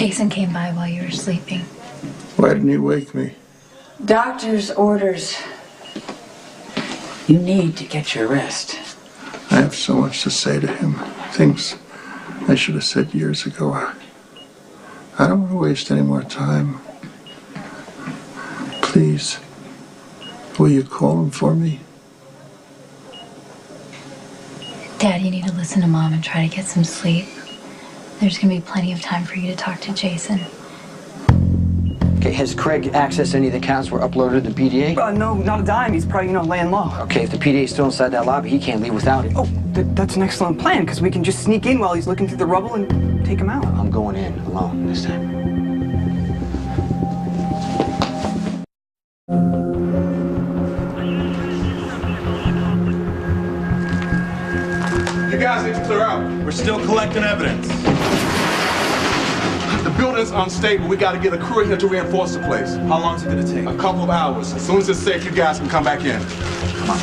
Jason came by while you were sleeping. Why didn't he wake me? Doctor's orders. You need to get your rest. I have so much to say to him. Things I should have said years ago. I don't want to waste any more time. Please, will you call him for me? Dad, you need to listen to Mom and try to get some sleep. There's going to be plenty of time for you to talk to Jason. Okay, has Craig accessed any of the accounts were uploaded to PDA? No, not a dime. He's probably, laying low. Okay, if the PDA is still inside that lobby, he can't leave without it. Oh, that's an excellent plan, because we can just sneak in while he's looking through the rubble and take him out. I'm going in alone this time. You guys need to clear out. We're still collecting evidence. The building's unstable. We got to get a crew in here to reinforce the place. How long is it gonna take? A couple of hours. As soon as it's safe, you guys can come back in. Come on.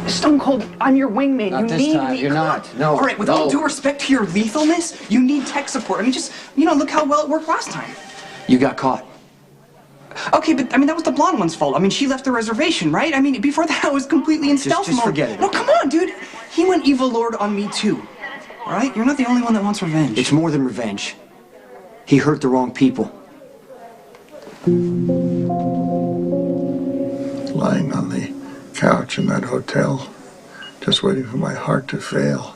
Stone Cold, I'm your wingman. Not you this need time. me. You're not. No. All right, with all due respect to your lethalness, you need tech support. I mean, just, look how well it worked last time. You got caught. Okay, but, that was the blonde one's fault. She left the reservation, right? Before that, I was completely in stealth Just mode. forget it. No, come on, dude. He went evil lord on me, too. All right? You're not the only one that wants revenge. It's more than revenge. He hurt the wrong people. Lying on the couch in that hotel, just waiting for my heart to fail.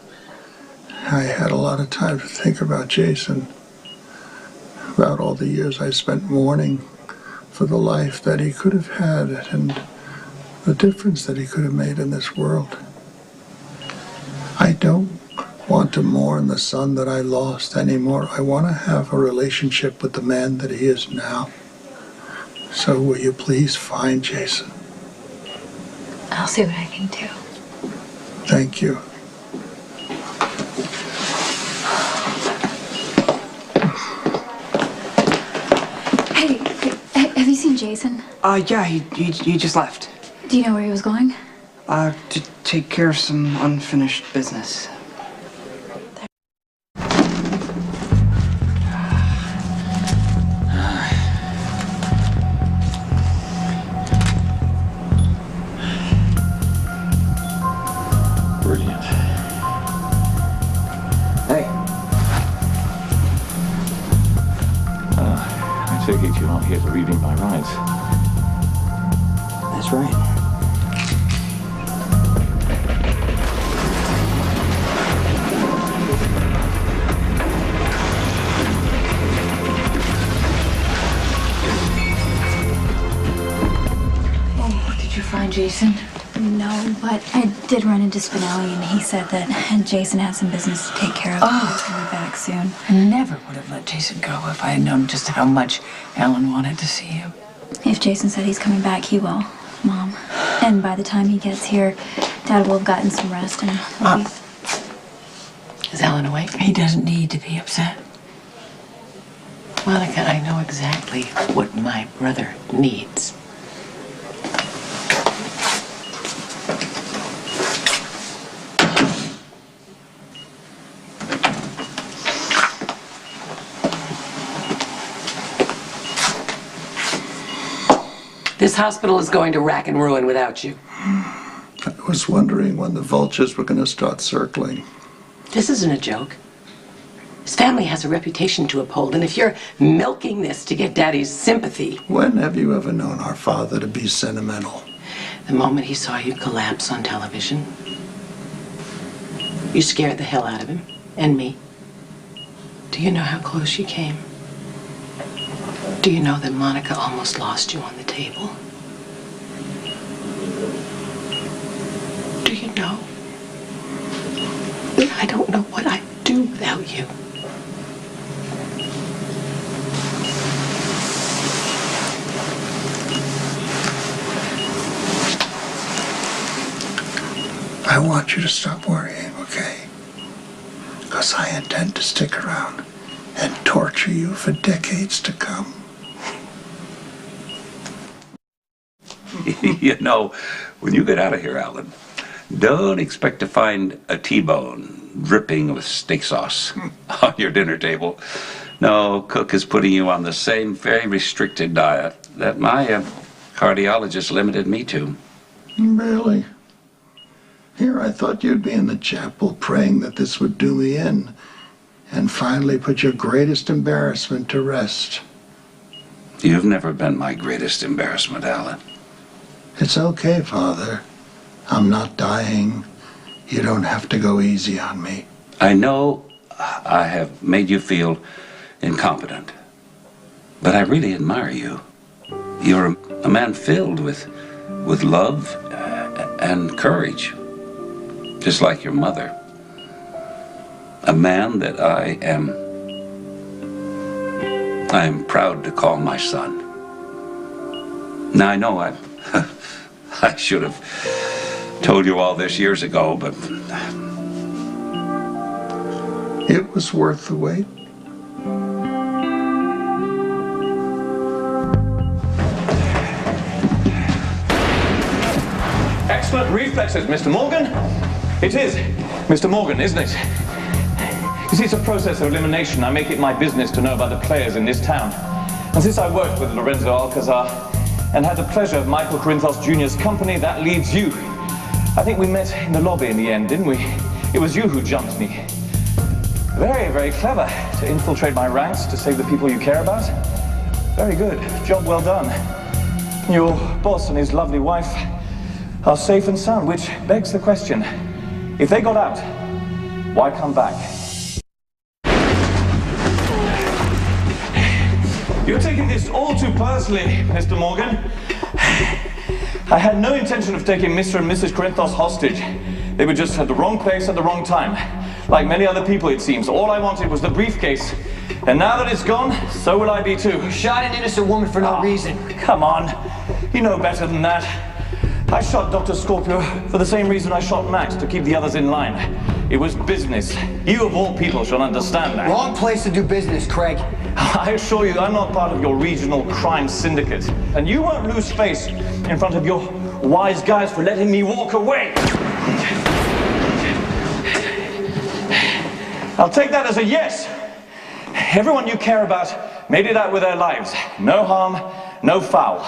I had a lot of time to think about Jason, about all the years I spent mourning for the life that he could have had and the difference that he could have made in this world. I don't want to mourn the son that I lost anymore. I want to have a relationship with the man that he is now. So will you please find Jason? I'll see what I can do. Thank you. Hey, have you seen Jason? Yeah, he just left. Do you know where he was going? To take care of some unfinished business. Brilliant. Hey. I take it you're not here to read me my rights. That's right. Did you find Jason? No, but I did run into Spinelli, and he said that Jason had some business to take care of. He's going to be back soon. I never would have let Jason go if I had known just how much Alan wanted to see him. If Jason said he's coming back, he will, Mom. And by the time he gets here, Dad will have gotten some rest and he'll be... Is Alan awake? He doesn't need to be upset. Monica, I know exactly what my brother needs. This hospital is going to rack and ruin without you. I was wondering when the vultures were going to start circling. This isn't a joke. His family has a reputation to uphold, and if you're milking this to get Daddy's sympathy... When have you ever known our father to be sentimental? The moment he saw you collapse on television, you scared the hell out of him, and me. Do you know how close you came? Do you know that Monica almost lost you on the table? Do you know that I don't know what I'd do without you? I want you to stop worrying, okay? Because I intend to stick around and torture you for decades to come. You know, when you get out of here, Alan, don't expect to find a T-bone dripping with steak sauce on your dinner table. No, Cook is putting you on the same very restricted diet that my cardiologist limited me to. Really? Here I thought you'd be in the chapel praying that this would do me in and finally put your greatest embarrassment to rest. You've never been my greatest embarrassment, Alan. It's okay, Father. I'm not dying. You don't have to go easy on me. I know I have made you feel incompetent, but I really admire you. You're a man filled with love and courage, just like your mother. A man that I am proud to call my son. Now I know I should have told you all this years ago, but it was worth the wait. Excellent reflexes, Mr. Morgan. It is Mr. Morgan, isn't it? You see, it's a process of elimination. I make it my business to know about the players in this town. And since I worked with Lorenzo Alcazar and had the pleasure of Michael Corinthos Jr.'s company, that leaves you. I think we met in the lobby in the end, didn't we? It was you who jumped me. Very, very clever to infiltrate my ranks to save the people you care about. Very good. Job well done. Your boss and his lovely wife are safe and sound, which begs the question, if they got out, why come back? You're taking this all too personally, Mr. Morgan. I had no intention of taking Mr. and Mrs. Corinthos hostage. They were just at the wrong place at the wrong time. Like many other people, it seems. All I wanted was the briefcase. And now that it's gone, so will I be too. You shot an innocent woman for no reason. Come on. You know better than that. I shot Dr. Scorpio for the same reason I shot Max, to keep the others in line. It was business. You of all people should understand that. Wrong place to do business, Craig. I assure you, I'm not part of your regional crime syndicate. And you won't lose face in front of your wise guys for letting me walk away. I'll take that as a yes. Everyone you care about made it out with their lives. No harm, no foul.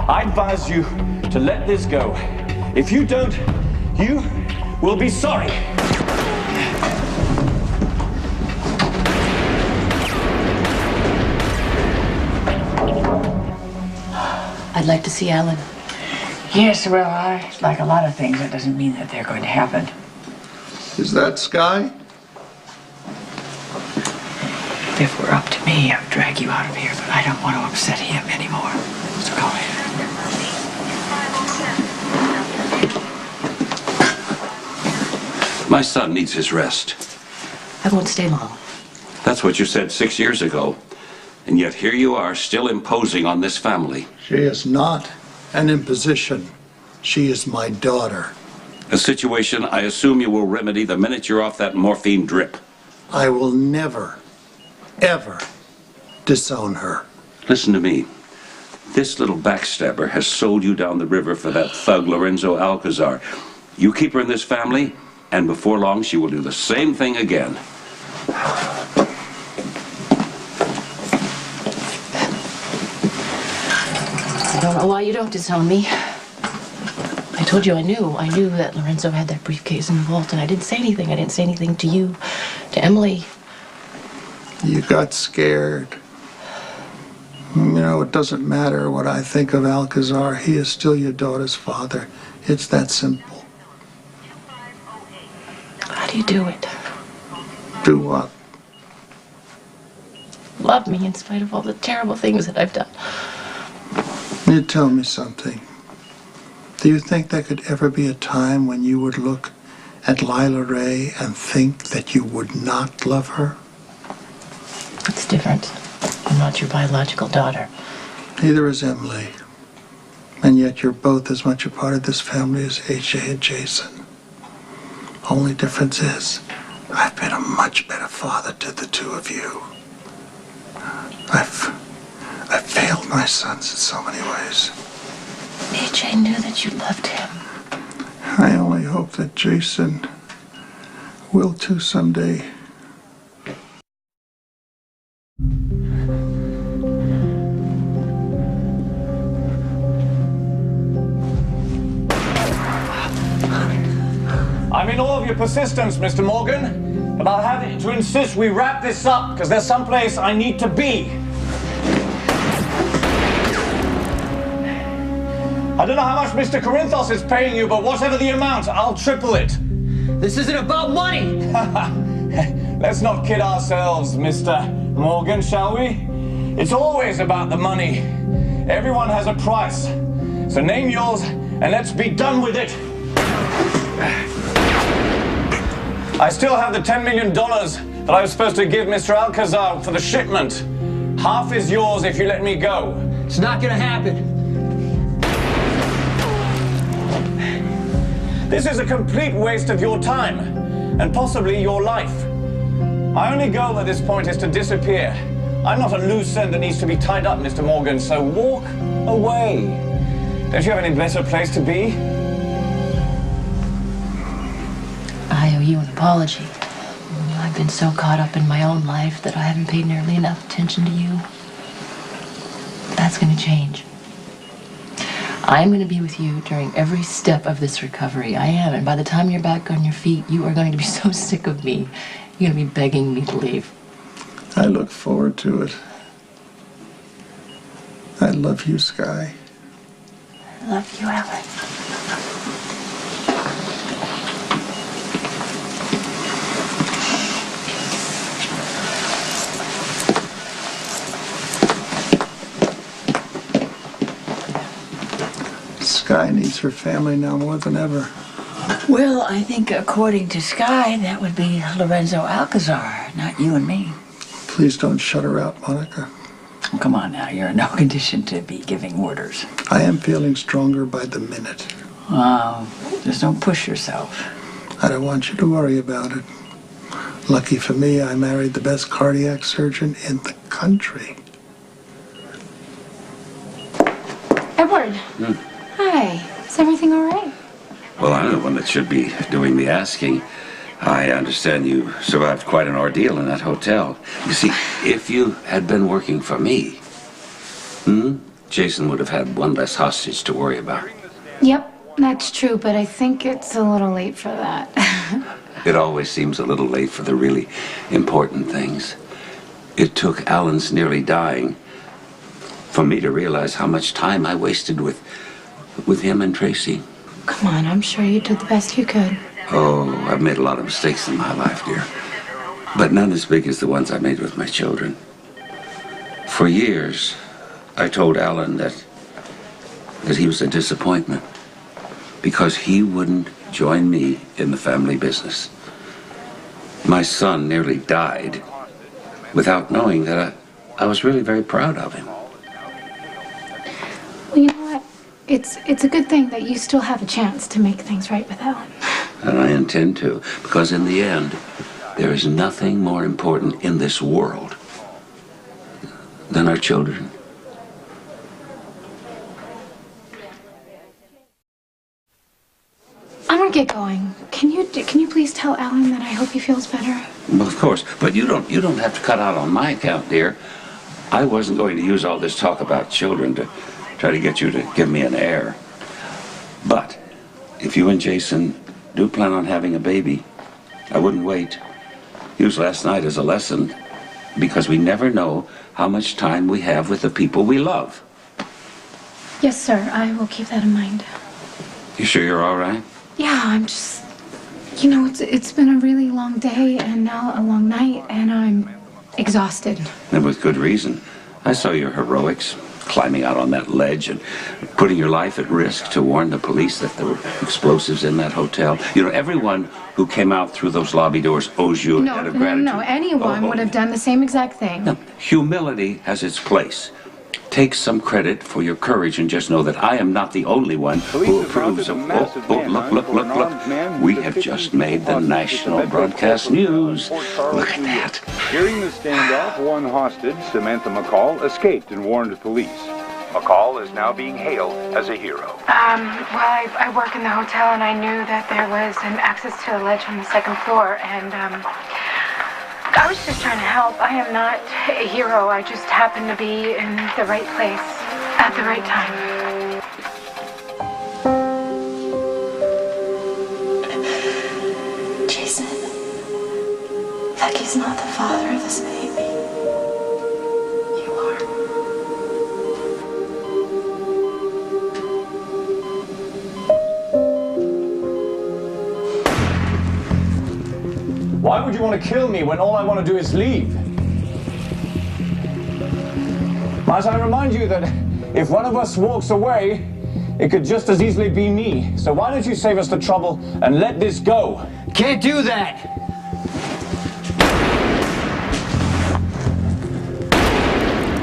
I advise you to let this go. If you don't, you will be sorry. I'd like to see Alan. Yes, well, like a lot of things, that doesn't mean that they're going to happen. Is that Sky? If it were up to me, I would drag you out of here, but I don't want to upset him anymore. So go ahead. my son needs his rest. I won't stay long. That's what you said 6 years ago. And yet here you are, still imposing on this family. She is not an imposition. She is my daughter. A situation I assume you will remedy the minute you're off that morphine drip. I will never, ever disown her. Listen to me. This little backstabber has sold you down the river for that thug Lorenzo Alcazar. You keep her in this family, and before long she will do the same thing again. I don't know why you don't disown me. I told you I knew that Lorenzo had that briefcase in the vault, and I didn't say anything. I didn't say anything to you, to Emily. You got scared. You know, it doesn't matter what I think of Alcazar. He is still your daughter's father. It's that simple. How do you do it? Do what? Love me in spite of all the terrible things that I've done. You tell me something. Do you think there could ever be a time when you would look at Lila Ray and think that you would not love her? It's different. I'm not your biological daughter. Neither is Emily. And yet you're both as much a part of this family as AJ and Jason. Only difference is, I've been a much better father to the two of you. I've failed my sons in so many ways. AJ knew that you loved him. I only hope that Jason will too someday. I'm in awe of your persistence, Mr. Morgan, but I'll have to insist we wrap this up because there's someplace I need to be. I don't know how much Mr. Corinthos is paying you, but whatever the amount, I'll triple it. This isn't about money! Let's not kid ourselves, Mr. Morgan, shall we? It's always about the money. Everyone has a price. So name yours and let's be done with it. I still have the $10 million that I was supposed to give Mr. Alcazar for the shipment. Half is yours if you let me go. It's not gonna happen. This is a complete waste of your time, and possibly your life. My only goal at this point is to disappear. I'm not a loose end that needs to be tied up, Mr. Morgan, so walk away. Don't you have any better place to be? I owe you an apology. I've been so caught up in my own life that I haven't paid nearly enough attention to you. That's going to change. I'm going to be with you during every step of this recovery. I am. And by the time you're back on your feet, you are going to be so sick of me. You're going to be begging me to leave. I look forward to it. I love you, Sky. I love you, Alan. Sky needs her family now more than ever. Well, I think according to Sky, that would be Lorenzo Alcazar, not you and me. Please don't shut her out, Monica. Oh, come on now, you're in no condition to be giving orders. I am feeling stronger by the minute. Just don't push yourself. I don't want you to worry about it. Lucky for me, I married the best cardiac surgeon in the country. Edward. Hi. Is everything all right? Well, I'm the one that should be doing the asking. I understand you survived quite an ordeal in that hotel. You see, if you had been working for me, Jason would have had one less hostage to worry about. Yep, that's true, but I think it's a little late for that. It always seems a little late for the really important things. It took Alan's nearly dying for me to realize how much time I wasted with him and Tracy. Come on, I'm sure you did the best you could. Oh, I've made a lot of mistakes in my life, dear. But none as big as the ones I made with my children. For years, I told Alan that he was a disappointment because he wouldn't join me in the family business. My son nearly died without knowing that I was really very proud of him. Well, you know what? It's a good thing that you still have a chance to make things right with Ellen. And I intend to, because in the end, there is nothing more important in this world than our children. I'm gonna get going. Can you please tell Alan that I hope he feels better? Well, of course, but you don't have to cut out on my account, dear. I wasn't going to use all this talk about children to try to get you to give me an heir. But if you and Jason do plan on having a baby, I wouldn't wait. Use last night as a lesson, because we never know how much time we have with the people we love. Yes, sir. I will keep that in mind. You sure you're all right? Yeah, I'm just... You know, it's been a really long day and now a long night, and I'm exhausted. And with good reason. I saw your heroics, climbing out on that ledge and putting your life at risk to warn the police that there were explosives in that hotel. You know, everyone who came out through those lobby doors owes you a debt of gratitude. No, anyone would have done the same exact thing. No, humility has its place. take some credit for your courage and just know that I am not the only one who approves of... Look. We have just made the national broadcast news. Look at that. During the standoff, one hostage, Samantha McCall, escaped and warned police. McCall is now being hailed as a hero. Well, I work in the hotel, and I knew that there was an access to the ledge on the second floor, and I was just trying to help. I am not a hero. I just happened to be in the right place at the right time. Jason, Becky's not the father of this baby. You are. Why would you want to kill me when all I want to do is leave? Might I remind you that if one of us walks away, it could just as easily be me. So why don't you save us the trouble and let this go? Can't do that!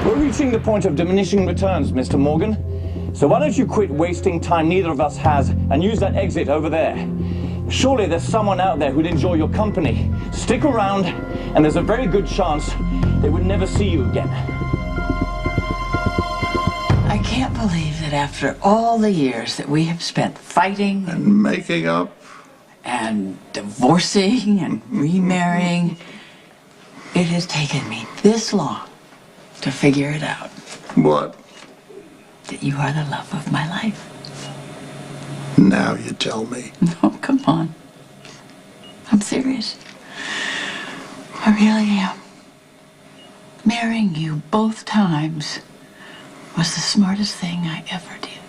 We're reaching the point of diminishing returns, Mr. Morgan. So why don't you quit wasting time neither of us has and use that exit over there? Surely there's someone out there who'd enjoy your company. Stick around, and there's a very good chance they would never see you again. I can't believe that after all the years that we have spent fighting And making up. and divorcing and remarrying, it has taken me this long to figure it out. What? That you are the love of my life. Now you tell me. No, come on. I'm serious. I really am. Marrying you both times was the smartest thing I ever did.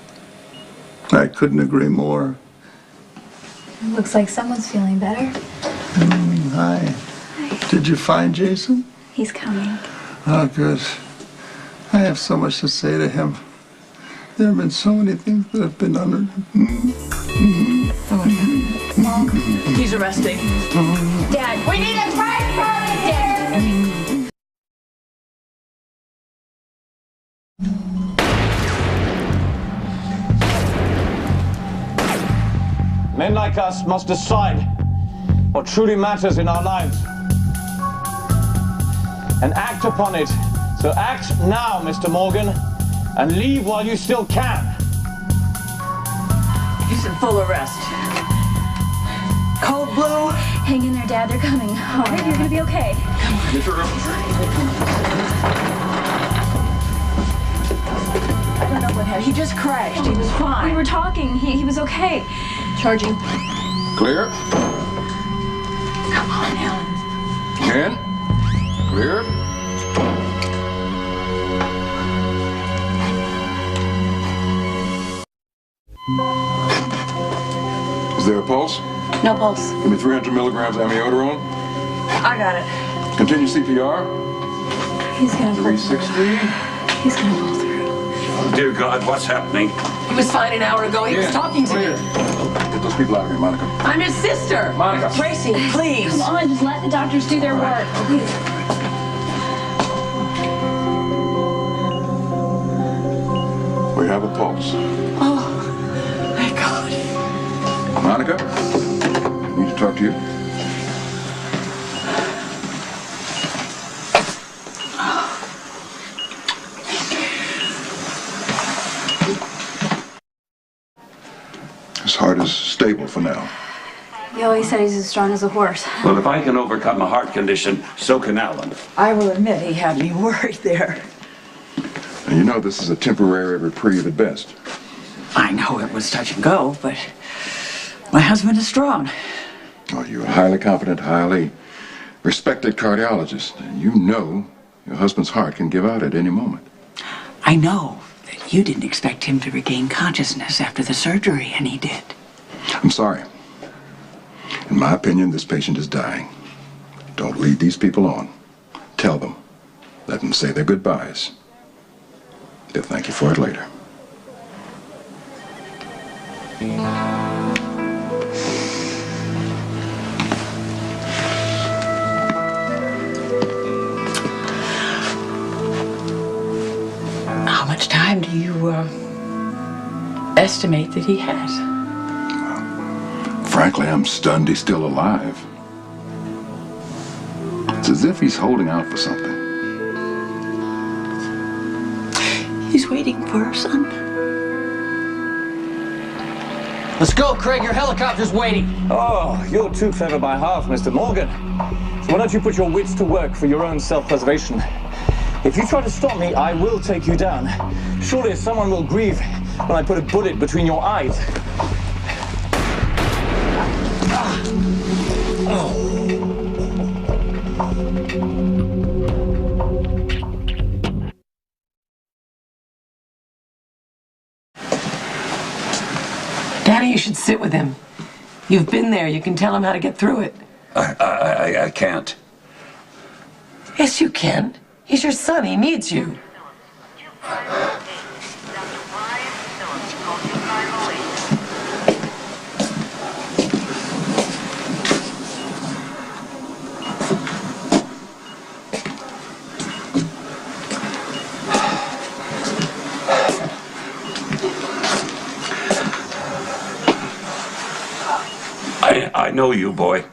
I couldn't agree more. It looks like someone's feeling better. Hi. Did you find Jason? He's coming. Oh, good. I have so much to say to him. There have been so many things that have been under... Mom, he's arresting. Dad, we need a driver! Dad. Men like us must decide what truly matters in our lives and act upon it. So act now, Mr. Morgan, and leave while you still can. He's in full arrest. Cold blue. Hang in there, Dad. They're coming. All right, you're gonna be okay. I don't know what happened. He just crashed. He was fine. We were talking. He was okay. Charging. Clear. Come on, Helen. Ken. Clear. Is there a pulse? No pulse. Give me 300 milligrams amiodarone. I got it. Continue CPR. He's gonna pull 360. He's gonna pull through. Dear God, what's happening? He was fine an hour ago. He was talking to me. Get those people out of here, Monica. I'm his sister. Monica. Tracy, please. Come on, just let the doctors do their work. Please. We have a pulse. Oh, my God. Monica, I need to talk to you. His heart is stable for now. He always said he's as strong as a horse. Well, if I can overcome a heart condition, so can Alan. I will admit he had me worried there. And you know this is a temporary reprieve at best. I know it was touch and go, but my husband is strong. Oh, you're a highly competent, highly respected cardiologist. And you know your husband's heart can give out at any moment. I know that you didn't expect him to regain consciousness after the surgery, and he did. I'm sorry. In my opinion, this patient is dying. Don't lead these people on. Tell them. Let them say their goodbyes. They'll thank you for it later. How estimate that he has. Frankly, I'm stunned he's still alive. It's as if he's holding out for something. He's waiting for her son. Let's go, Craig. Your helicopter's waiting. Oh, you're too clever by half, Mr. Morgan. So why don't you put your wits to work for your own self-preservation? If you try to stop me, I will take you down. Surely someone will grieve when I put a bullet between your eyes. Daddy, you should sit with him. You've been there. You can tell him how to get through it. I can't. Yes, you can. He's your son. He needs you. I know you, boy.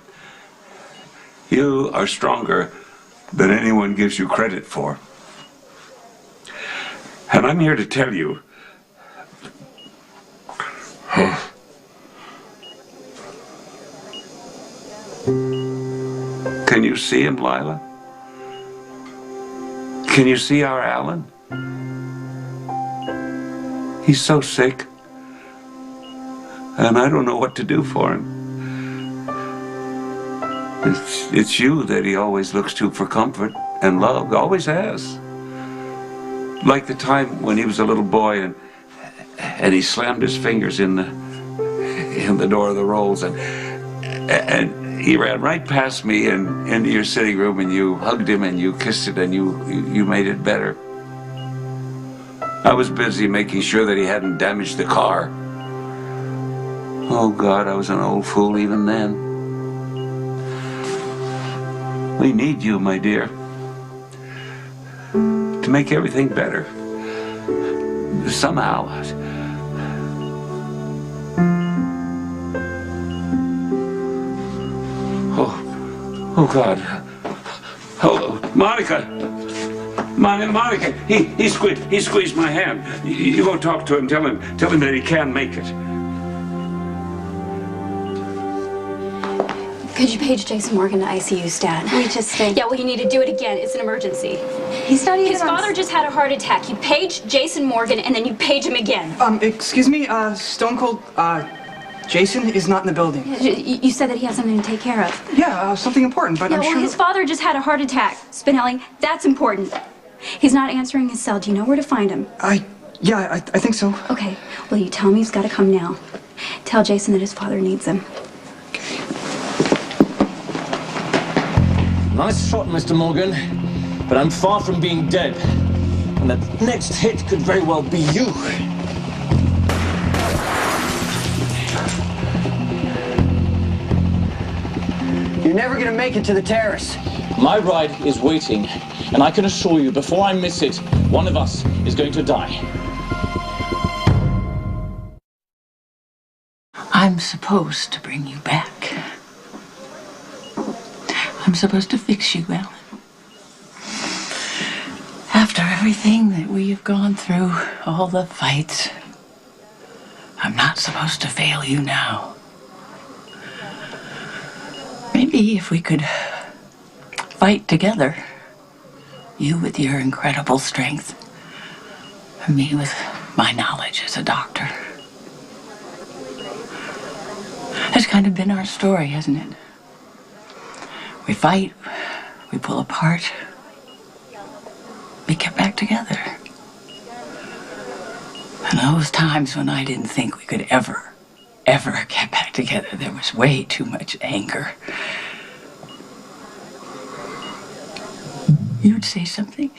You are stronger than anyone gives you credit for. And I'm here to tell you. Can you see him, Lila? Can you see our Alan? He's so sick. And I don't know what to do for him. It's you that he always looks to for comfort and love, always has. Like the time when he was a little boy and he slammed his fingers in the door of the Rolls and he ran right past me and into your sitting room and you hugged him and you kissed it and you made it better. I was busy making sure that he hadn't damaged the car. Oh God, I was an old fool even then. We need you, my dear, to make everything better. Somehow. Oh God. Oh, Monica. Monica, he squeezed my hand. You go talk to him. Tell him that he can make it. Could you page Jason Morgan to ICU stat? We just think... Yeah, well, you need to do it again. It's an emergency. He's not even His father just had a heart attack. You page Jason Morgan, and then you page him again. Excuse me, Stone Cold, Jason is not in the building. You said that he has something to take care of. Yeah, something important, but yeah, I'm well, sure... his father just had a heart attack. Spinelli, that's important. He's not answering his cell. Do you know where to find him? Yeah, I think so. Okay, well, you tell him he's got to come now. Tell Jason that his father needs him. Nice shot, Mr. Morgan, but I'm far from being dead. And that next hit could very well be you. You're never gonna make it to the terrace. My ride is waiting, and I can assure you, before I miss it, one of us is going to die. I'm supposed to bring you back. I'm supposed to fix you, Alan. After everything that we have gone through, all the fights, I'm not supposed to fail you now. Maybe if we could fight together, you with your incredible strength, and me with my knowledge as a doctor. That's kind of been our story, hasn't it? We fight, we pull apart, we get back together. And those times when I didn't think we could ever get back together, there was way too much anger. You'd say something,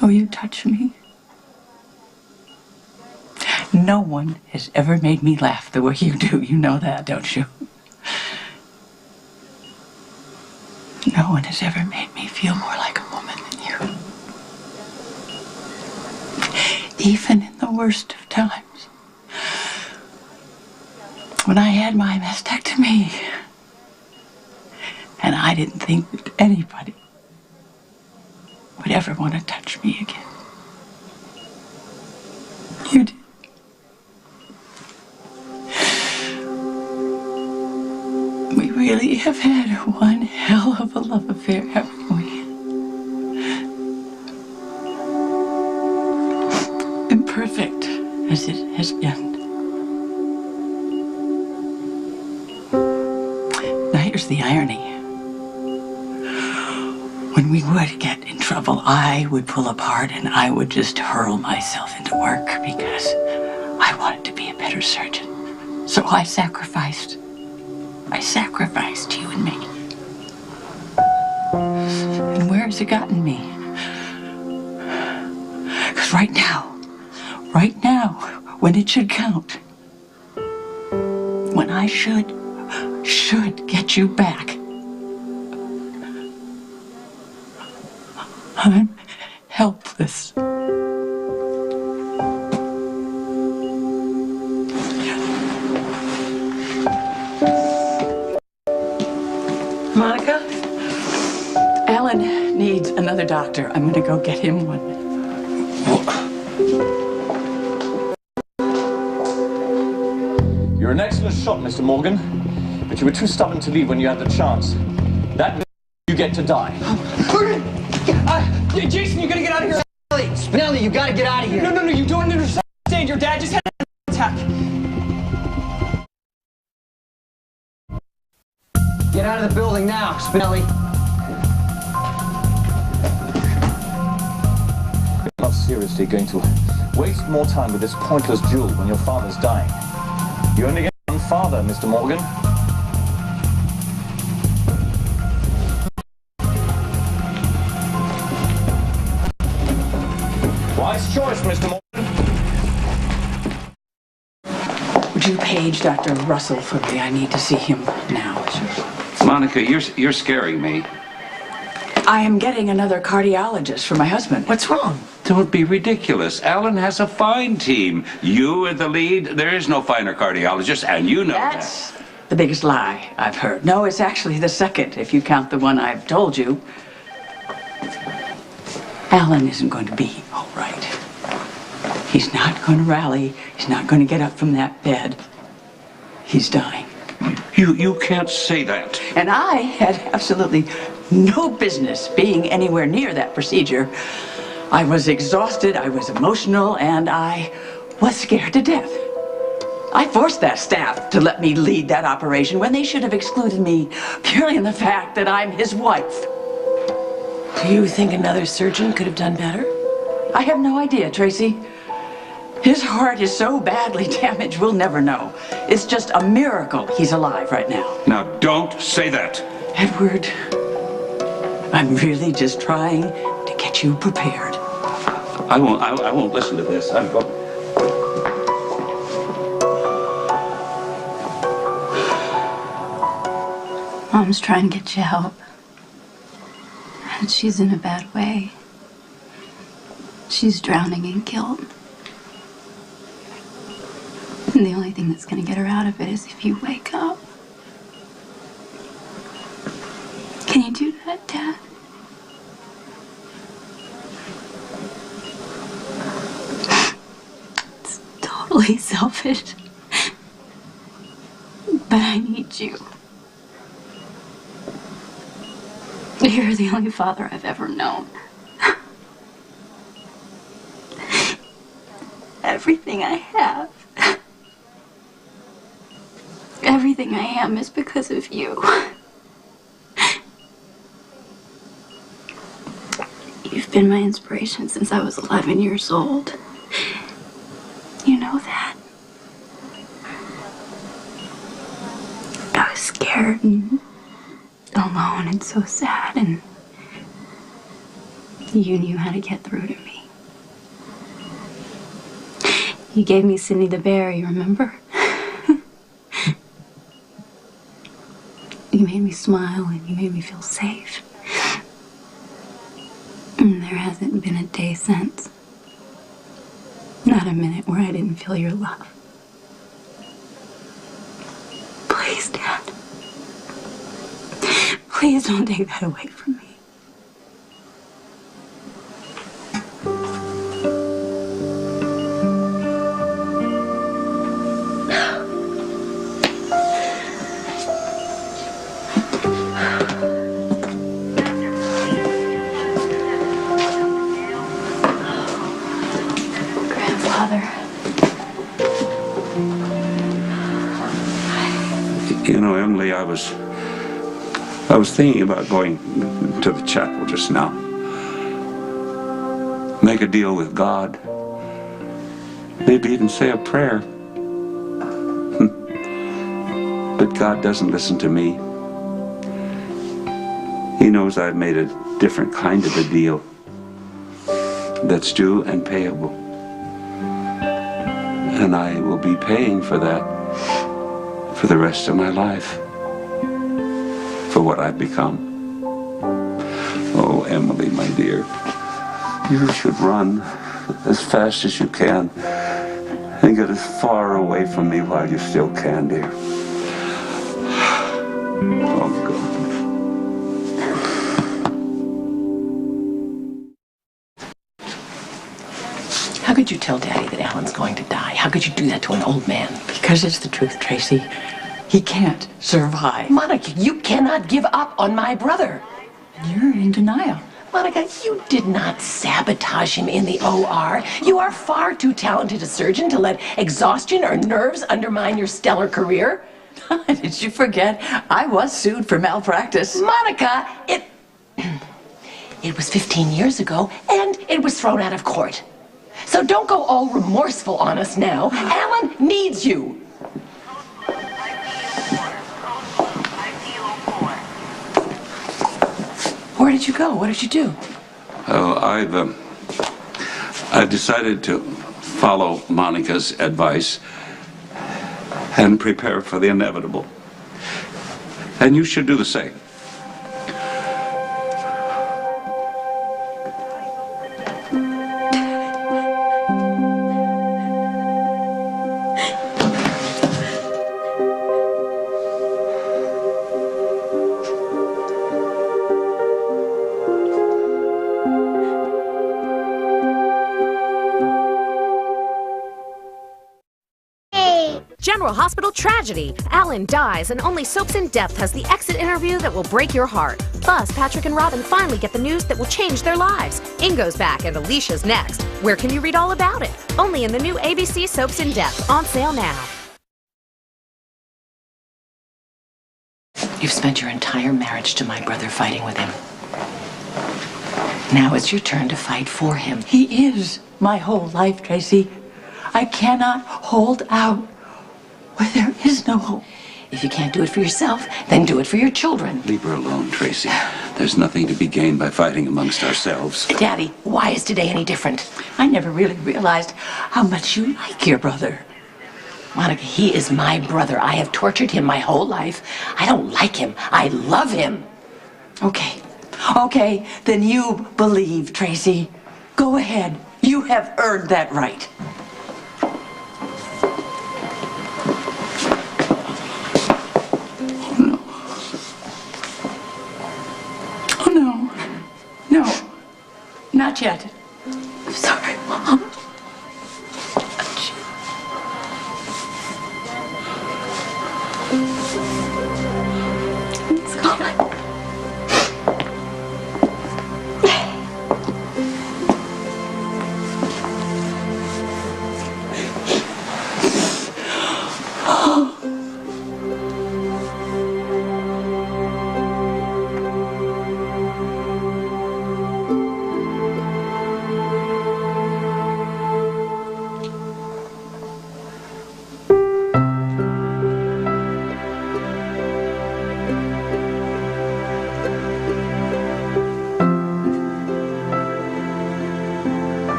or you'd touch me. No one has ever made me laugh the way you do. You know that, don't you? No one has ever made me feel more like a woman than you. Even in the worst of times, when I had my mastectomy, and I didn't think that anybody would ever want to touch me again. You did. We really have had one hell of a love affair, haven't we? Imperfect as it has been. Now here's the irony. When we would get in trouble, I would pull apart and I would just hurl myself into work because I wanted to be a better surgeon. So I sacrificed you and me. And where has it gotten me? Because right now, when it should count, when I should get you back, I'm helpless. Monica? Alan needs another doctor. I'm gonna go get him one. You're an excellent shot, Mr. Morgan, but you were too stubborn to leave when you had the chance. That means you get to die. Jason, you gotta get out of here. Spinelli, you gotta get out of here. No, you don't understand. Your dad just had an attack. Get out of the building now, Spinelli. You're not seriously going to waste more time with this pointless duel when your father's dying. You only get one father, Mr. Morgan. Wise choice, Mr. Morgan. Would you page Dr. Russell for me? I need to see him now. Monica, you're scaring me. I am getting another cardiologist for my husband. What's wrong? Don't be ridiculous. Alan has a fine team. You are the lead. There is no finer cardiologist, and you know That's the biggest lie I've heard. No, it's actually the second, if you count the one I've told you. Alan isn't going to be all right. He's not going to rally. He's not going to get up from that bed. He's dying. You can't say that. And I had absolutely no business being anywhere near that procedure. I was exhausted, I was emotional, and I was scared to death. I forced that staff to let me lead that operation when they should have excluded me purely in the fact that I'm his wife. Do you think another surgeon could have done better? I have no idea, Tracy. His heart is so badly damaged, we'll never know. It's just a miracle he's alive right now. Now, don't say that. Edward, I'm really just trying to get you prepared. I won't listen to this. I'm going. Mom's trying to get you help. And she's in a bad way. She's drowning in guilt. And the only thing that's going to get her out of it is if you wake up. Can you do that, Dad? It's totally selfish. But I need you. You're the only father I've ever known. Everything I have, everything I am is because of you. You've been my inspiration since I was 11 years old. You know that. I was scared and alone and so sad, and you knew how to get through to me. You gave me Cindy the bear, you remember? You made me smile and you made me feel safe. And there hasn't been a day since. Not not a minute where I didn't feel your love. Please, Dad. Please don't take that away from me. You know, Emily, I was thinking about going to the chapel just now. Make a deal with God. Maybe even say a prayer. But God doesn't listen to me. He knows I've made a different kind of a deal that's due and payable. And I will be paying for that for the rest of my life, for what I've become. Oh, Emily, my dear, you should run as fast as you can and get as far away from me while you still can, dear. Oh, God. How could you tell Daddy that Alan's going to die? How could you do that to an old man? Because it's the truth, Tracy. He can't survive. Monica, you cannot give up on my brother. You're in denial. Monica, you did not sabotage him in the OR. You are far too talented a surgeon to let exhaustion or nerves undermine your stellar career. Did you forget? I was sued for malpractice. Monica, it was 15 years ago, and it was thrown out of court. So don't go all remorseful on us now. Alan needs you. Where did you go? What did you do? Oh, I've decided to follow Monica's advice and prepare for the inevitable. And you should do the same. General Hospital tragedy. Alan dies, and only Soaps in Depth has the exit interview that will break your heart. Plus, Patrick and Robin finally get the news that will change their lives. Ingo's back, and Alicia's next. Where can you read all about it? Only in the new ABC Soaps in Depth, on sale now. You've spent your entire marriage to my brother fighting with him. Now it's your turn to fight for him. He is my whole life, Tracy. I cannot hold out where there is no hope. If you can't do it for yourself, then do it for your children. Leave her alone, Tracy. There's nothing to be gained by fighting amongst ourselves. Daddy, why is today any different? I never really realized how much you like your brother. Monica, he is my brother. I have tortured him my whole life. I don't like him. I love him. Okay. Okay, then you believe, Tracy. Go ahead. You have earned that right. Not yet. I'm sorry, Mom. It's gone.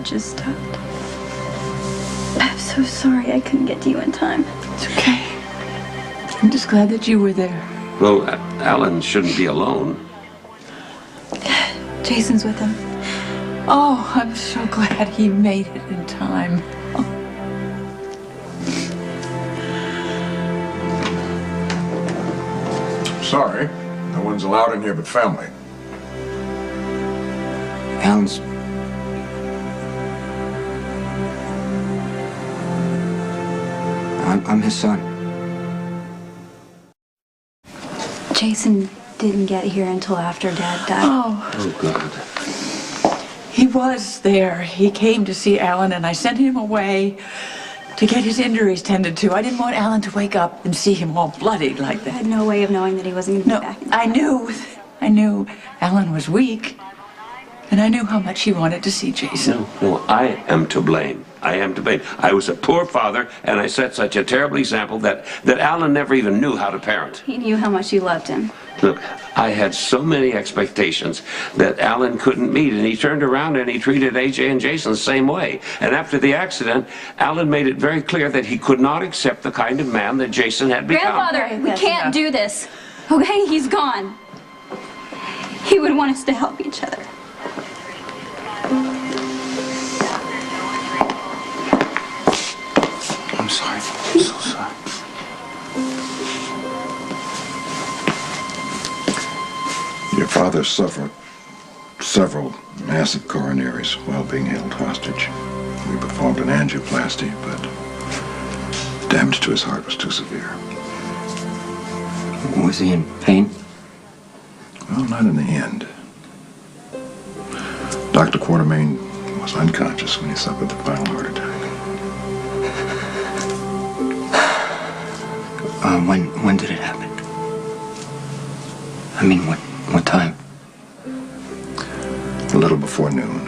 blood just stopped. I'm so sorry I couldn't get to you in time. It's okay. I'm just glad that you were there. Well, Alan shouldn't be alone. Jason's with him. Oh, I'm so glad he made it in time. Sorry, no one's allowed in here but family. Alan's... I'm his son. Jason didn't get here until after Dad died. Oh, God. He was there. He came to see Alan, and I sent him away to get his injuries tended to. I didn't want Alan to wake up and see him all bloodied like I that. had no way of knowing that he wasn't going to be back. I knew Alan was weak, and I knew how much he wanted to see Jason. No, I am to blame. I am to blame. I was a poor father, and I set such a terrible example that Alan never even knew how to parent. He knew how much you loved him. Look, I had so many expectations that Alan couldn't meet, and he turned around and he treated AJ and Jason the same way. And after the accident, Alan made it very clear that he could not accept the kind of man that Jason had become. Grandfather, we can't do this. Okay, he's gone. He would want us to help each other. I'm sorry. I'm so sorry. Your father suffered several massive coronaries while being held hostage. We performed an angioplasty, but damage to his heart was too severe. Was he in pain? Well, not in the end. Dr. Quartermain was unconscious when he suffered the final heart attack. When did it happen? I mean, what time? A little before noon.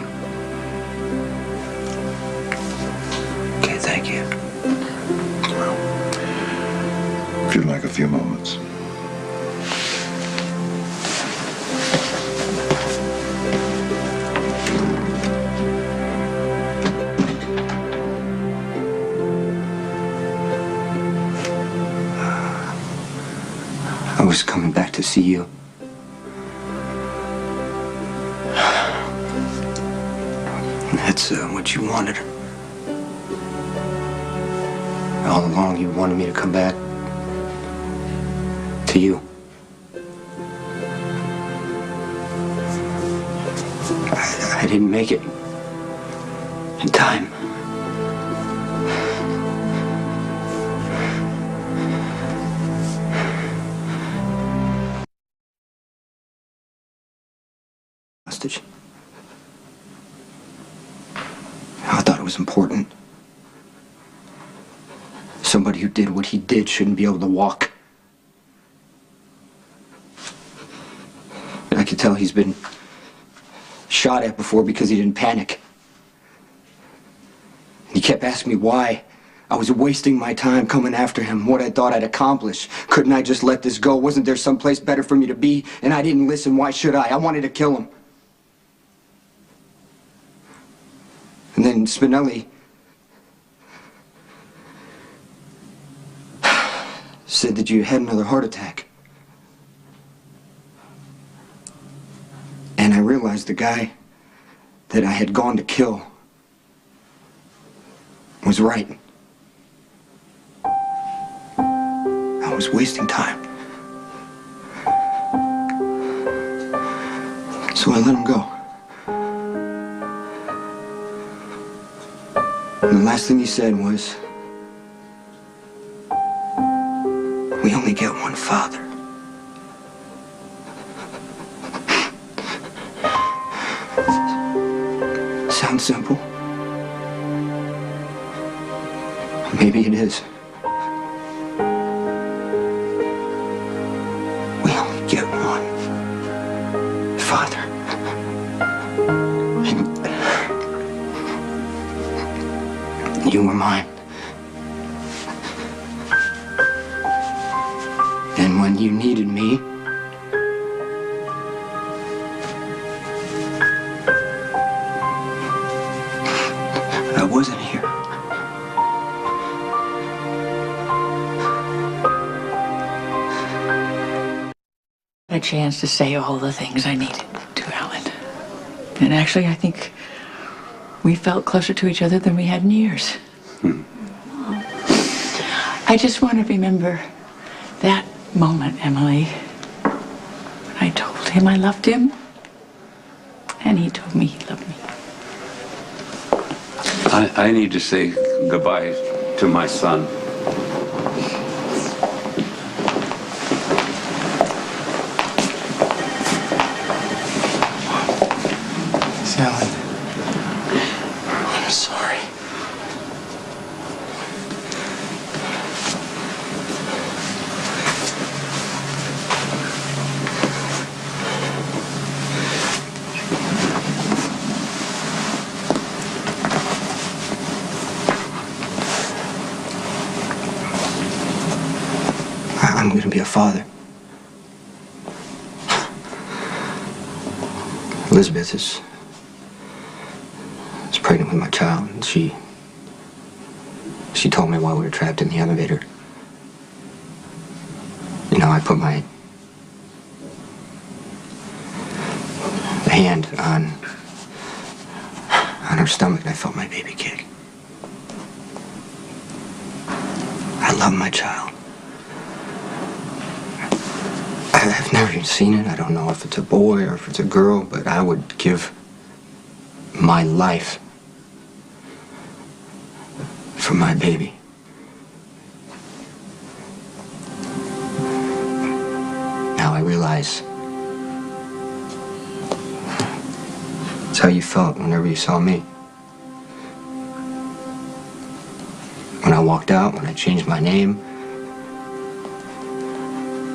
Okay, thank you. Well, if you'd like a few moments. I was coming back to see you. That's what you wanted. All along, you wanted me to come back to you. I didn't make it in time. Hostage. I thought it was important. Somebody who did what he did shouldn't be able to walk. I could tell he's been shot at before because he didn't panic. He kept asking me why I was wasting my time coming after him, what I thought I'd accomplish. Couldn't I just let this go? Wasn't there someplace better for me to be? And I didn't listen. Why should I? I wanted to kill him. And then Spinelli said that you had another heart attack. And I realized the guy that I had gone to kill was right. I was wasting time. So I let him go. And the last thing he said was, we only get one father. Sounds simple. Maybe it is. We only get one father. And you were mine. And when you needed me, chance to say all the things I needed to Alan. And actually, I think we felt closer to each other than we had in years. I just want to remember that moment, Emily, when I told him I loved him, and he told me he loved me. I need to say goodbye to my son. Alan, I'm sorry. I'm going to be a father. Elizabeth is pregnant with my child, and she told me while we were trapped in the elevator. You know, I put my hand on her stomach, and I felt my baby kick. I love my child. I've never even seen it. I don't know if it's a boy or if it's a girl, but I would give my life for my baby. Now I realize it's how you felt whenever you saw me. When I walked out, when I changed my name,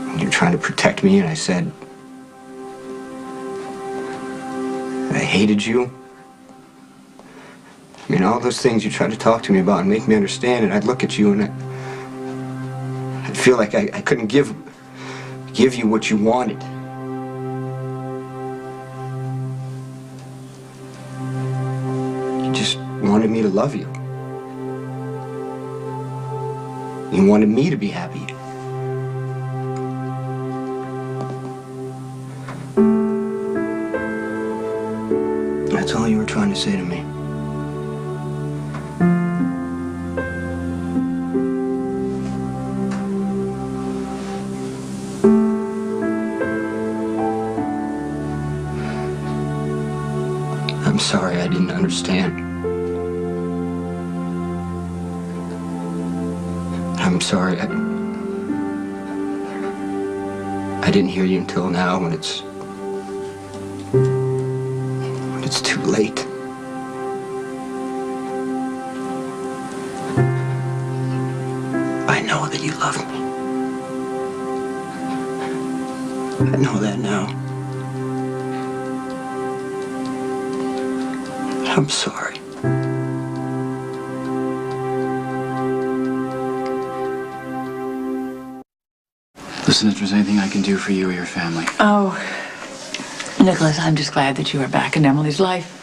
when you were trying to protect me and I said I hated you. I mean, all those things you tried to talk to me about and make me understand, and I'd look at you and I'd feel like I couldn't give you what you wanted. You just wanted me to love you. You wanted me to be happy. That's all you were trying to say to me. I'm sorry I didn't understand. I'm sorry I didn't hear you until now when it's too late. I know that you love me. I know that now. I'm sorry. Listen, if there's anything I can do for you or your family. Oh, Nicholas, I'm just glad that you are back in Emily's life.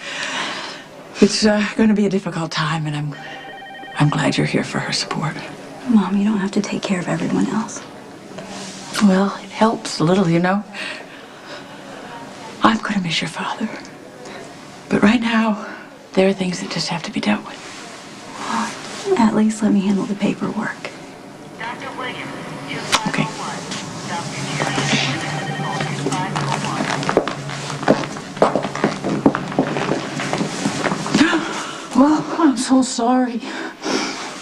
It's going to be a difficult time, and I'm glad you're here for her support. Mom, you don't have to take care of everyone else. Well, it helps a little, you know. I'm going to miss your father. But right now, there are things that just have to be dealt with. At least let me handle the paperwork. Okay. Well, I'm so sorry.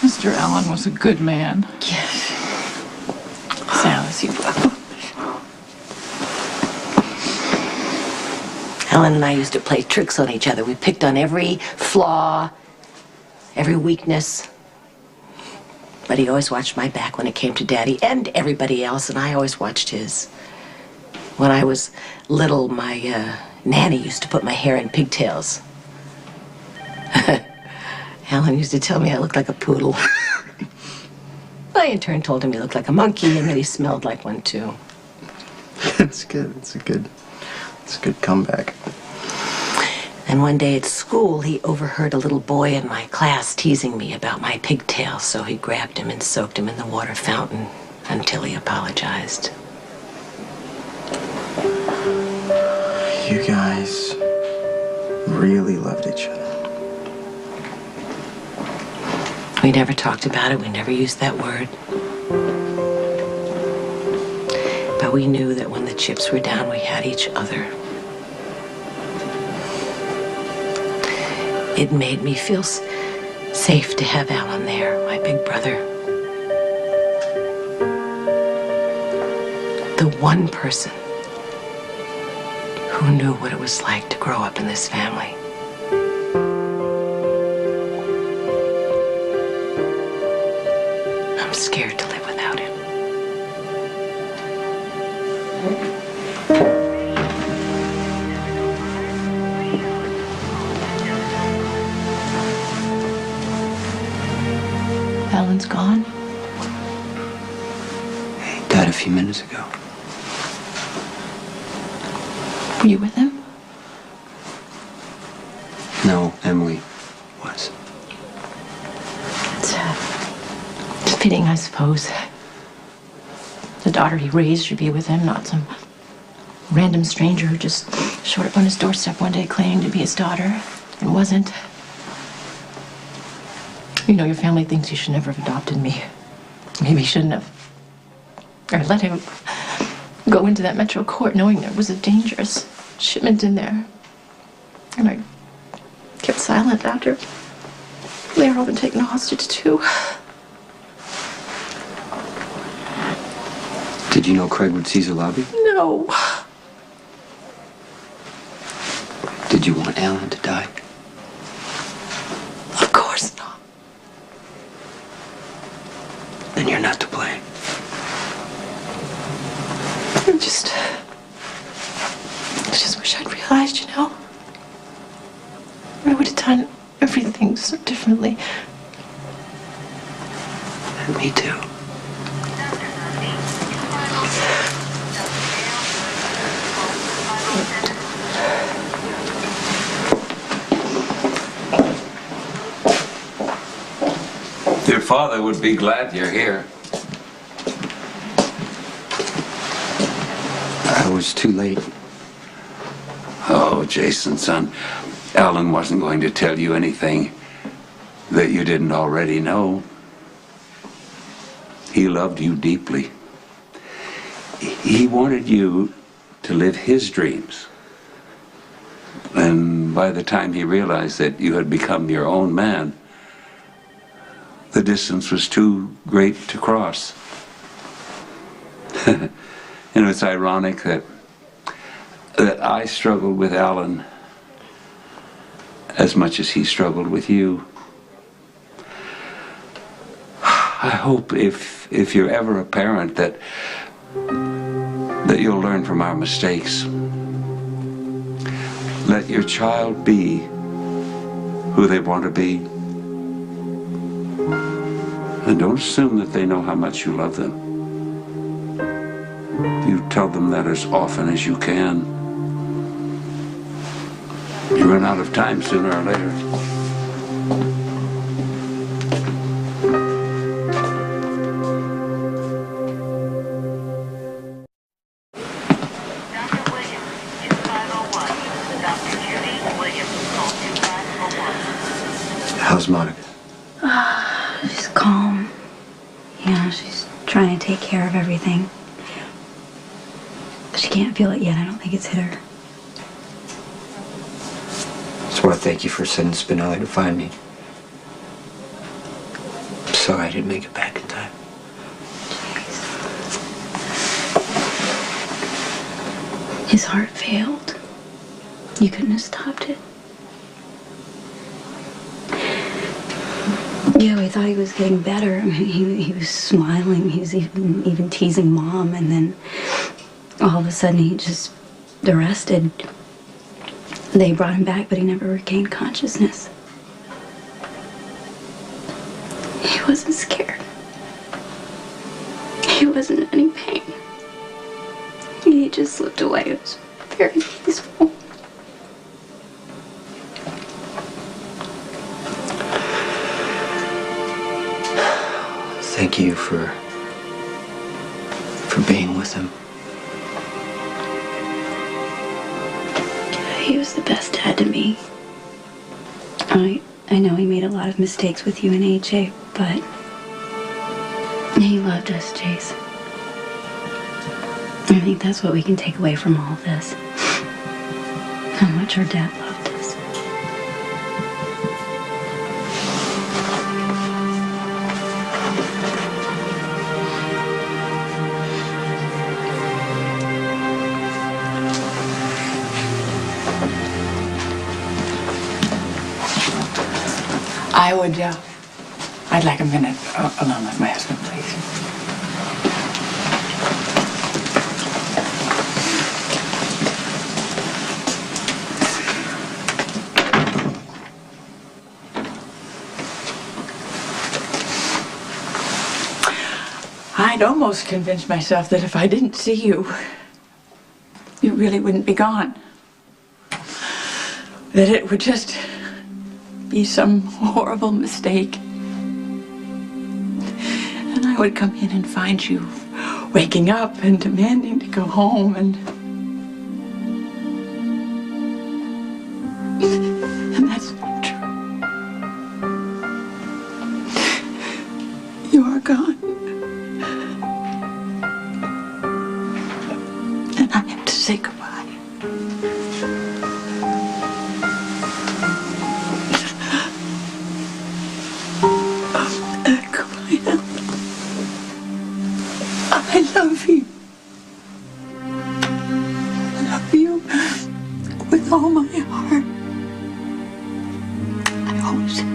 Mr. Allen was a good man. Yes. Silas, you will. Alan and I used to play tricks on each other. We picked on every flaw, every weakness. But he always watched my back when it came to Daddy and everybody else, and I always watched his. When I was little, my nanny used to put my hair in pigtails. Alan used to tell me I looked like a poodle. I in turn told him he looked like a monkey and that he smelled like one too. It's good. It's a good comeback. And one day at school, he overheard a little boy in my class teasing me about my pigtails, so he grabbed him and soaked him in the water fountain until he apologized. really loved each other. We never talked about it. We never used that word. But we knew that when the chips were down, we had each other. It made me feel safe to have Alan there, my big brother. The one person who knew what it was like to grow up in this family. I'm scared to live without him. Alan's gone? He died a few minutes ago. Were you with him? No, Emily was. It's fitting, I suppose. The daughter he raised should be with him, not some random stranger who just showed up on his doorstep one day claiming to be his daughter and wasn't. You know, your family thinks you should never have adopted me. Maybe you shouldn't have. Or let him go into that Metro court knowing there was a dangerous shipment in there. And I kept silent after they were all been taken hostage too. Did you know Craig would seize a lobby? No. Did you want Alan to die? Of course not. Then you're not to blame. I just wish I'd realized, you know. I would have done everything so differently. Me too. Your father would be glad you're here. I was too late. Oh, Jason, son, Alan wasn't going to tell you anything that you didn't already know. He loved you deeply. He wanted you to live his dreams. And by the time he realized that you had become your own man, the distance was too great to cross. You know, it's ironic that I struggled with Alan as much as he struggled with you. I hope if you're ever a parent that you'll learn from our mistakes. Let your child be who they want to be. And don't assume that they know how much you love them. You tell them that as often as you can. You run out of time sooner or later. How's Monica? She's calm. Yeah, she's trying to take care of everything. She can't feel it yet. I don't think it's hit her. Just want to thank you for sending Spinelli to find me. I'm sorry I didn't make it back in time. His heart failed. You couldn't have stopped it. Yeah, we thought he was getting better. I mean, he was smiling. He was even teasing Mom, and then all of a sudden he just arrested. They brought him back, but he never regained consciousness. He wasn't scared. He wasn't in any pain. He just slipped away. It was very peaceful. Thank you for being with him. He was the best dad to me. I know he made a lot of mistakes with you and AJ, but he loved us, Jace. I think that's what we can take away from all this. How much our dad loved us. I'd like a minute alone with my husband, please. I'd almost convinced myself that if I didn't see you, you really wouldn't be gone. That it would just be some horrible mistake. And I would come in and find you waking up and demanding to go home and that's not true. You are gone. And I have to say goodbye. I love you. I love you with all my heart. I always have.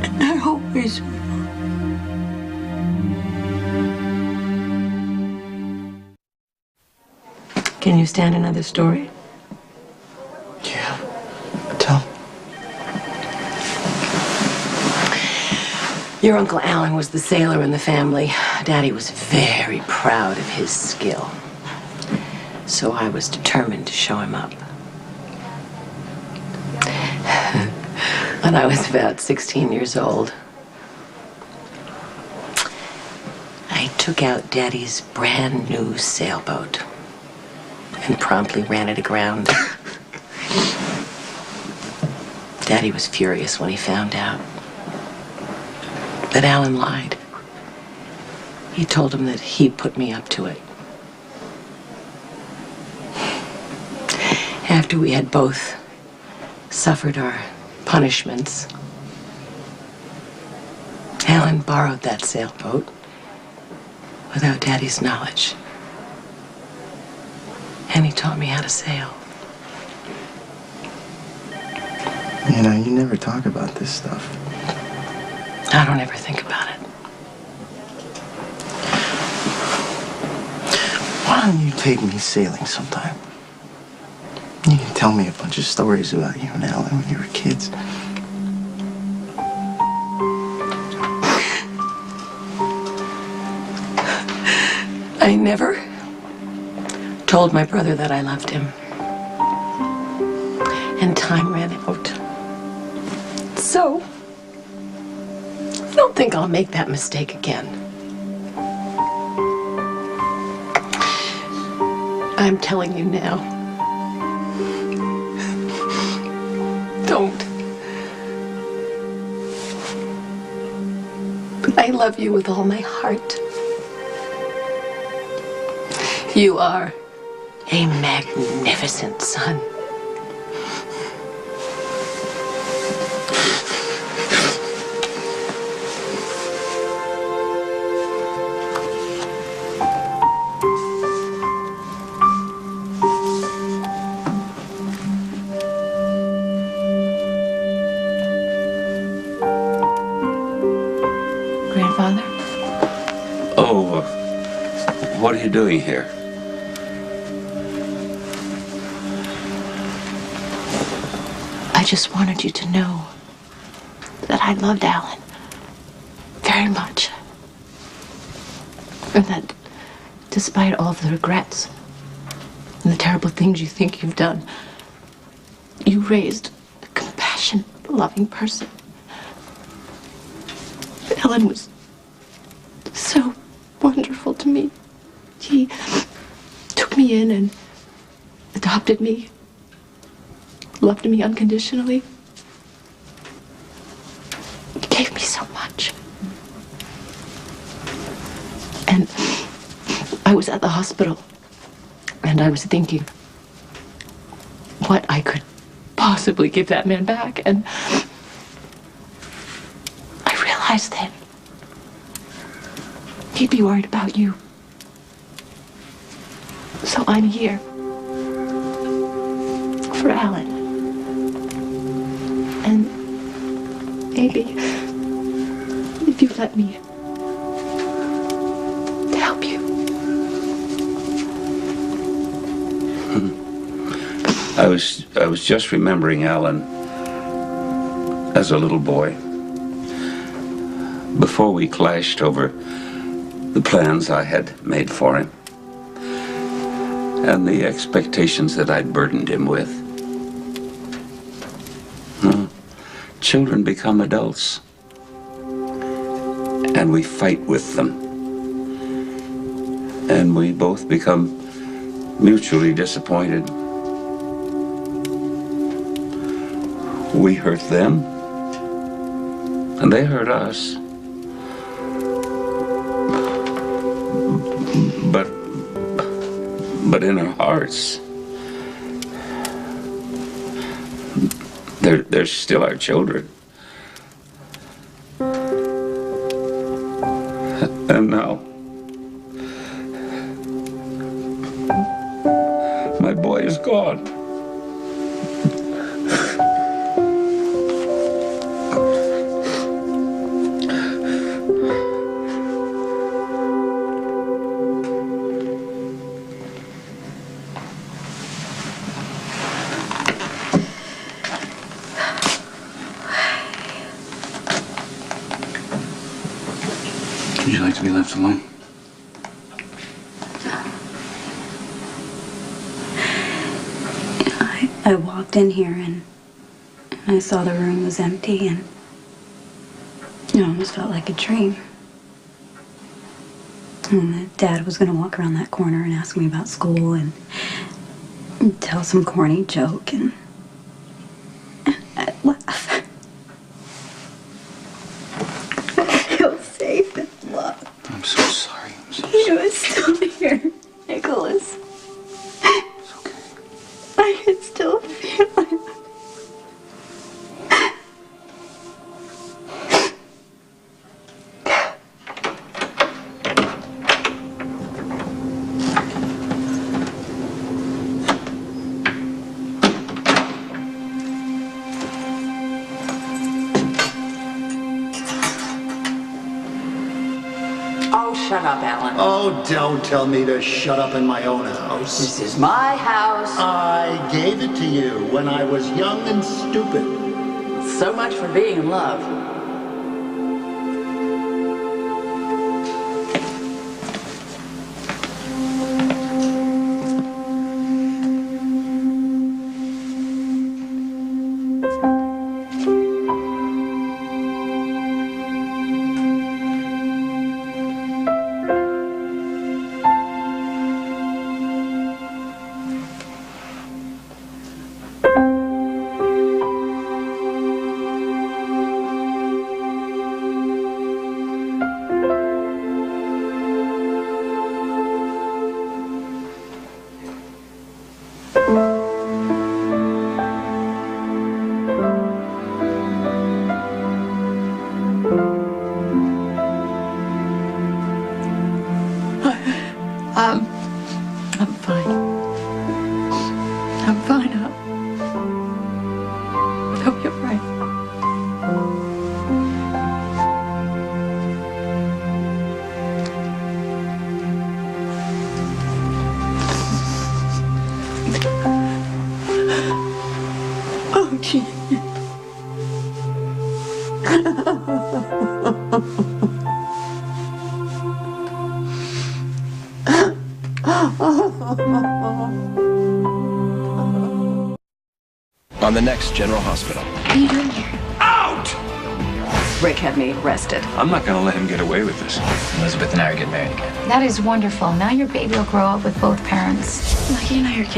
And I always will. Can you stand another story? Yeah. Tell. Your Uncle Alan was the sailor in the family. Daddy was very proud of his skill. So I was determined to show him up. When I was about 16 years old, I took out Daddy's brand new sailboat and promptly ran it aground. Daddy was furious when he found out. But Alan lied. He told him that he put me up to it. After we had both suffered our punishments, Alan borrowed that sailboat without Daddy's knowledge. And he taught me how to sail. You know, you never talk about this stuff. I don't ever think about it. Why don't you take me sailing sometime? You can tell me a bunch of stories about you and Alan when you were kids. I never told my brother that I loved him. And time ran out. So, I don't think I'll make that mistake again. I'm telling you now. Don't. But I love you with all my heart. You are a magnificent son. Grandfather? Oh, what are you doing here? I just wanted you to know that I loved Alan very much. And that despite all of the regrets and the terrible things you think you've done, you raised a compassionate, loving person. Alan was so wonderful to me. He took me in and adopted me, loved me unconditionally. You gave me so much. And I was at the hospital, and I was thinking what I could possibly give that man back, and I realized that he'd be worried about you. So I'm here for Alan. And maybe if you let me to help you. I was just remembering Alan as a little boy. Before we clashed over the plans I had made for him and the expectations that I'd burdened him with. Children become adults, and we fight with them, and we both become mutually disappointed. We hurt them, and they hurt us. But in our hearts, they're still our children. And now, my boy is gone. Would you like to be left alone? I walked in here and I saw the room was empty, and it almost felt like a dream. And Dad was going to walk around that corner and ask me about school and tell some corny joke, and I'd laugh. It was safe and loved. I'm so sorry. He was still here, Nicholas. It's okay. I can still feel it. Oh, shut up, Alan. Oh, don't tell me to shut up in my own house. This is my house. I gave it to you when I was young and stupid. So much for being in love. I'm fine. I'm fine. I'll be all right. Oh, gee. On the next General Hospital. What are you doing here? Out! Rick had me arrested. I'm not gonna let him get away with this. Elizabeth and I are getting married again. That is wonderful. Now your baby will grow up with both parents. Lucky and I are